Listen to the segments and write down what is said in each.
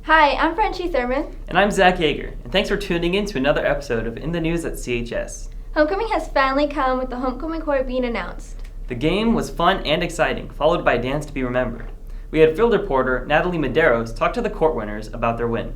Hi, I'm Frenchie Thurman. And I'm Zach Yeager, and thanks for tuning in to another episode of In the News at CHS. Homecoming has finally come with the homecoming court being announced. The game was fun and exciting, followed by a dance to be remembered. We had field reporter Natalie Medeiros talk to the court winners about their win.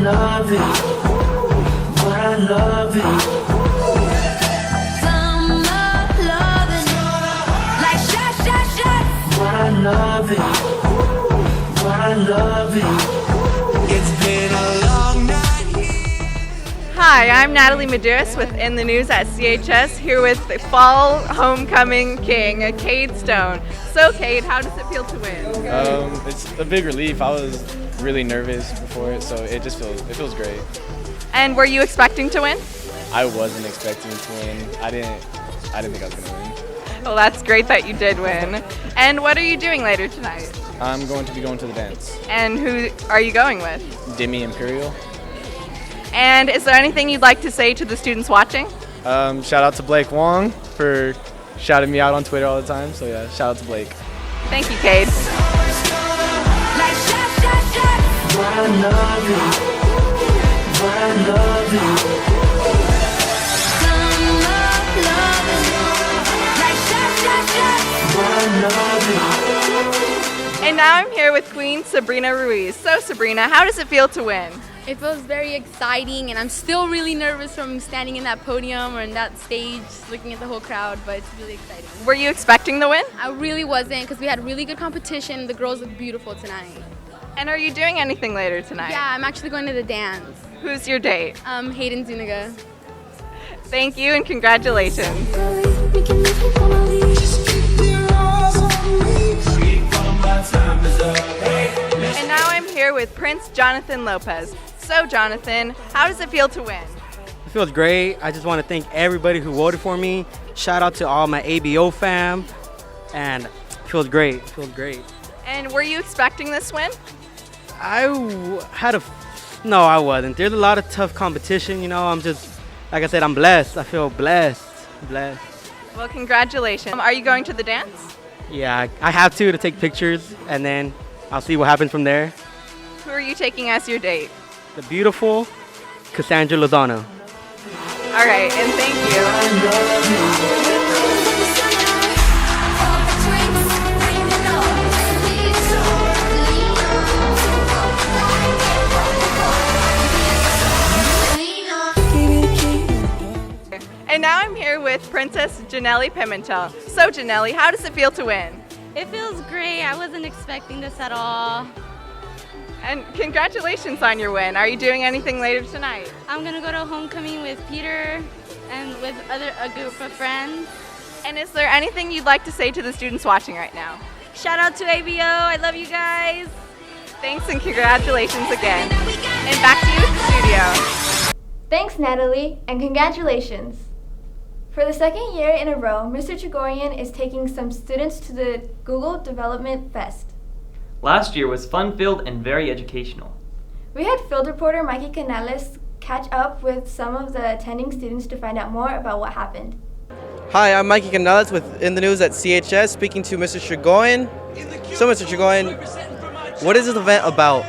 Love it, but I love it. Some loving, like shot. But I love it, but I love it. It's been a long night here. Hi, I'm Natalie Medeiros with In the News at CHS, here with the fall homecoming king, Cade Stone. So, Cade, how does it feel to win? It's a big relief. I was really nervous before it, so it feels great. And were you expecting to win? I wasn't expecting to win. I didn't think I was gonna win. Well, that's great that you did win. And what are you doing later tonight? I'm going to be going to the dance. And who are you going with? Demi Imperial. And is there anything you'd like to say to the students watching? Shout out to Blake Wong for shouting me out on Twitter all the time. So yeah, shout out to Blake. Thank you, Cade. But I love it, but I love it. Some but I love it. And now I'm here with Queen Sabrina Ruiz. So, Sabrina, how does it feel to win? It feels very exciting, and I'm still really nervous from standing in that podium or in that stage, looking at the whole crowd, but it's really exciting. Were you expecting the win? I really wasn't, because we had really good competition. The girls look beautiful tonight. And are you doing anything later tonight? Yeah, I'm actually going to the dance. Who's your date? Hayden Zuniga. Thank you and congratulations. And now I'm here with Prince Jonathan Lopez. So, Jonathan, how does it feel to win? It feels great. I just want to thank everybody who voted for me. Shout out to all my ABO fam. And it feels great. It feels great. And were you expecting this win? No, I wasn't. There's a lot of tough competition, you know. I'm just, like I said, I'm blessed. I feel blessed. Well, congratulations. Are you going to the dance? Yeah, I have to take pictures, and then I'll see what happens from there. Who are you taking as your date? The beautiful Cassandra Lozano. All right, and thank you. And now I'm here with Princess Janelle Pimentel. So, Janelle, how does it feel to win? It feels great. I wasn't expecting this at all. And congratulations on your win. Are you doing anything later tonight? I'm gonna go to homecoming with Peter and with a group of friends. And is there anything you'd like to say to the students watching right now? Shout out to ABO. I love you guys. Thanks and congratulations again. And back to you at the studio. Thanks, Natalie, and congratulations. For the second year in a row, Mr. Chagorian is taking some students to the Google Development Fest. Last year was fun-filled and very educational. We had field reporter Mikey Canales catch up with some of the attending students to find out more about what happened. Hi, I'm Mikey Canales with In the News at CHS, speaking to Mr. Chagoyan. So, Mr. Chagoyan, what is this event about?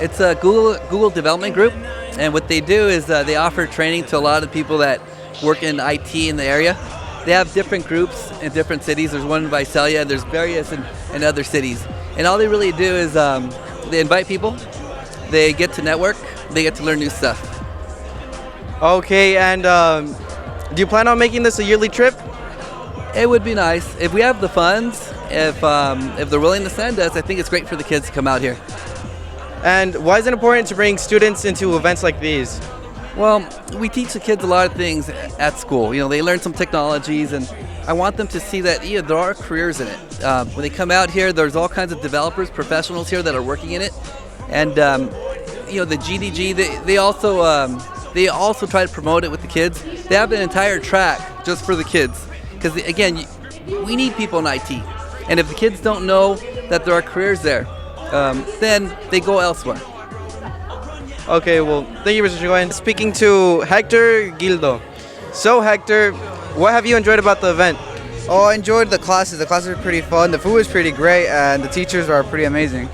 It's a Google Development Group, and what they do is they offer training to a lot of people that work in IT in the area. They have different groups in different cities. There's one in Visalia, and there's various in other cities. And all they really do is they invite people, they get to network, they get to learn new stuff. Okay, and do you plan on making this a yearly trip? It would be nice. If we have the funds, if they're willing to send us, I think it's great for the kids to come out here. And why is it important to bring students into events like these? Well, we teach the kids a lot of things at school. You know, they learn some technologies, and I want them to see that there are careers in it. When they come out here, there's all kinds of developers, professionals here that are working in it, and the GDG. They also try to promote it with the kids. They have an entire track just for the kids, because again, we need people in IT, and if the kids don't know that there are careers there, then they go elsewhere. Okay, well, thank you, Mr. Chigoyan. Speaking to Hector Gildo. So, Hector, what have you enjoyed about the event? Oh, I enjoyed the classes. The classes were pretty fun. The food was pretty great, and the teachers are pretty amazing.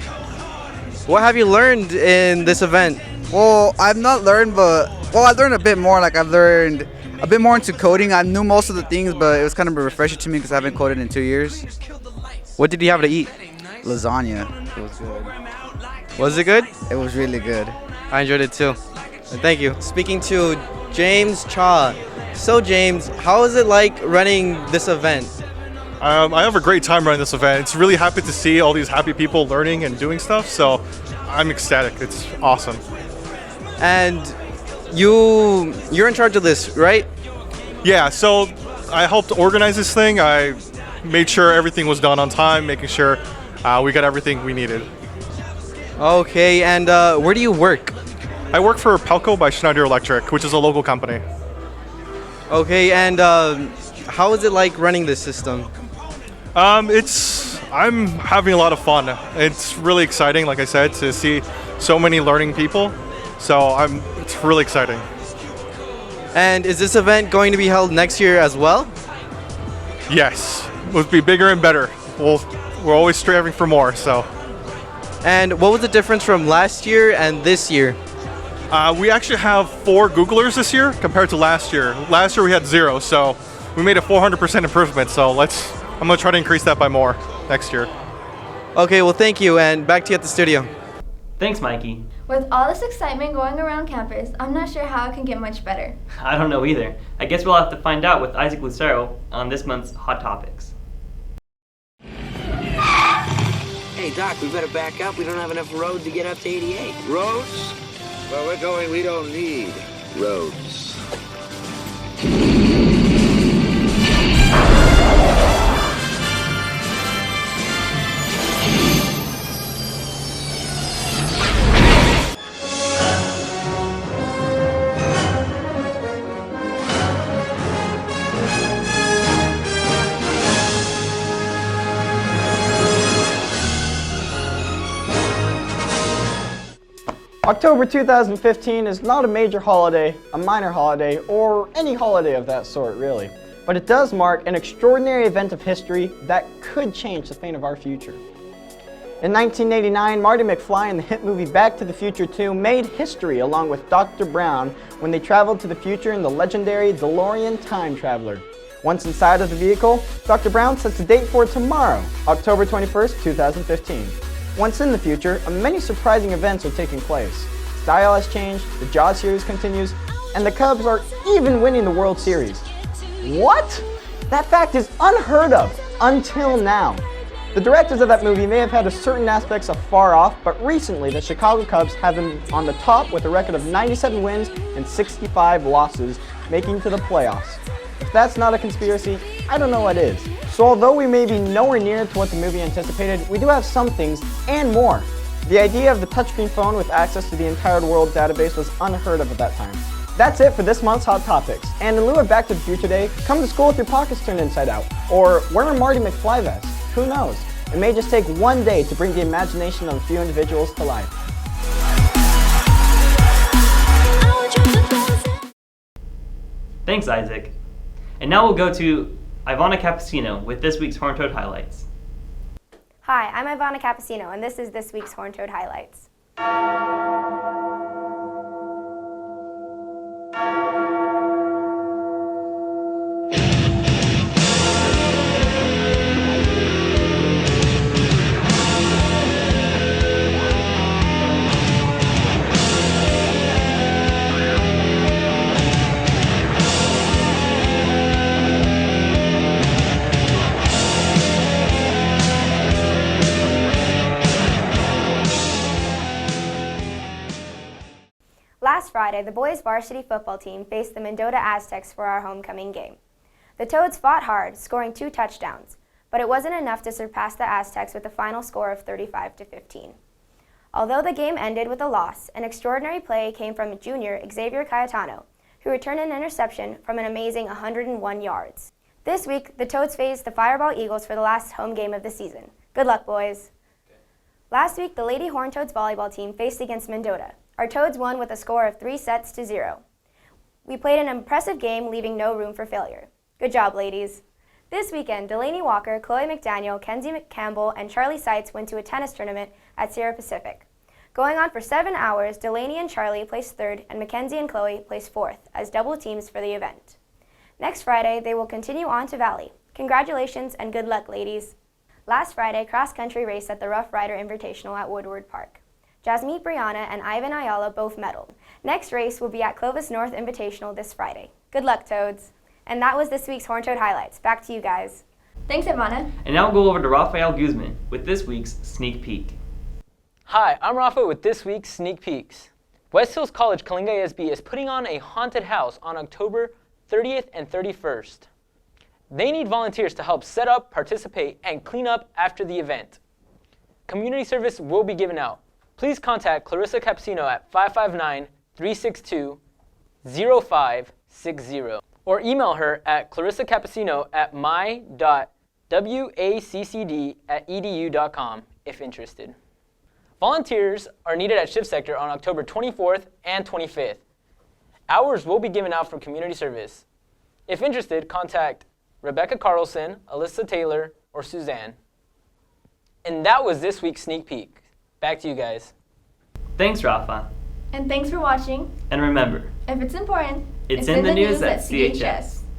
What have you learned in this event? Well, I've not learned, I learned a bit more. Like, I've learned a bit more into coding. I knew most of the things, but it was kind of refreshing to me because I haven't coded in 2 years. What did you have to eat? Lasagna. It was good. Was it good? It was really good. I enjoyed it too. Thank you. Speaking to James Cha. So, James, how is it like running this event? I have a great time running this event. It's really happy to see all these happy people learning and doing stuff, so I'm ecstatic. It's awesome. And you're in charge of this, right? Yeah, so I helped organize this thing. I made sure everything was done on time, making sure we got everything we needed. Okay, and where do you work? I work for Pelco by Schneider Electric, which is a local company. Okay, and how is it like running this system? I'm having a lot of fun. It's really exciting, like I said, to see so many learning people. So it's really exciting. And is this event going to be held next year as well? Yes, it would be bigger and better. We're always striving for more. So. And what was the difference from last year and this year? We actually have 4 Googlers this year compared to last year. Last year we had 0, so we made a 400% improvement. So I'm gonna try to increase that by more next year. Okay, well, thank you, and back to you at the studio. Thanks, Mikey. With all this excitement going around campus, I'm not sure how it can get much better. I don't know either. I guess we'll have to find out with Isaac Lucero on this month's Hot Topics. Hey, Doc, we better back up. We don't have enough road to get up to 88. Roads? Well, we're going, we don't need roads. October 2015 is not a major holiday, a minor holiday, or any holiday of that sort, really. But it does mark an extraordinary event of history that could change the fate of our future. In 1989, Marty McFly in the hit movie Back to the Future 2 made history along with Dr. Brown when they traveled to the future in the legendary DeLorean Time Traveler. Once inside of the vehicle, Dr. Brown sets a date for tomorrow, October 21st, 2015. Once in the future, many surprising events are taking place. Style has changed, the Jaws series continues, and the Cubs are even winning the World Series. What? That fact is unheard of until now. The directors of that movie may have had certain aspects of far off, but recently the Chicago Cubs have been on the top with a record of 97 wins and 65 losses, making to the playoffs. If that's not a conspiracy, I don't know what is. So although we may be nowhere near to what the movie anticipated, we do have some things and more. The idea of the touchscreen phone with access to the entire world database was unheard of at that time. That's it for this month's Hot Topics. And in lieu of Back to the Future Day, come to school with your pockets turned inside out. Or wear a Marty McFly vest. Who knows? It may just take one day to bring the imagination of a few individuals to life. Thanks, Isaac. And now we'll go to Ivana Cappuccino with this week's Horned Toad Highlights. Hi, I'm Ivana Cappuccino, and this is this week's Horned Toad Highlights. Last Friday, the boys' varsity football team faced the Mendota Aztecs for our homecoming game. The Toads fought hard, scoring 2 touchdowns, but it wasn't enough to surpass the Aztecs with a final score of 35-15. Although the game ended with a loss, an extraordinary play came from junior Xavier Cayetano, who returned an interception from an amazing 101 yards. This week, the Toads faced the Fireball Eagles for the last home game of the season. Good luck, boys. Last week, the Lady Horned Toads volleyball team faced against Mendota. Our Toads won with a score of 3-0. We played an impressive game, leaving no room for failure. Good job, ladies. This weekend, Delaney Walker, Chloe McDaniel, Kenzie McCampbell, and Charlie Seitz went to a tennis tournament at Sierra Pacific. Going on for 7 hours, Delaney and Charlie placed third, and Mackenzie and Chloe placed fourth as double teams for the event. Next Friday, they will continue on to Valley. Congratulations and good luck, ladies. Last Friday, cross-country race at the Rough Rider Invitational at Woodward Park. Jasmeet Brianna and Ivan Ayala both medaled. Next race will be at Clovis North Invitational this Friday. Good luck, Toads. And that was this week's Horned Toad Highlights. Back to you guys. Thanks, Ivana. And now we'll go over to Rafael Guzman with this week's Sneak Peek. Hi, I'm Rafa with this week's Sneak Peeks. West Hills College Kalinga ASB is putting on a haunted house on October 30th and 31st. They need volunteers to help set up, participate, and clean up after the event. Community service will be given out. Please contact Clarissa Capsino at 559-362-0560 or email her at my.waccd@edu.com if interested. Volunteers are needed at Shift Sector on October 24th and 25th. Hours will be given out from community service. If interested, contact Rebecca Carlson, Alyssa Taylor, or Suzanne. And that was this week's Sneak Peek. Back to you guys. Thanks, Rafa. And thanks for watching. And remember, If it's important, it's in the news at CHS.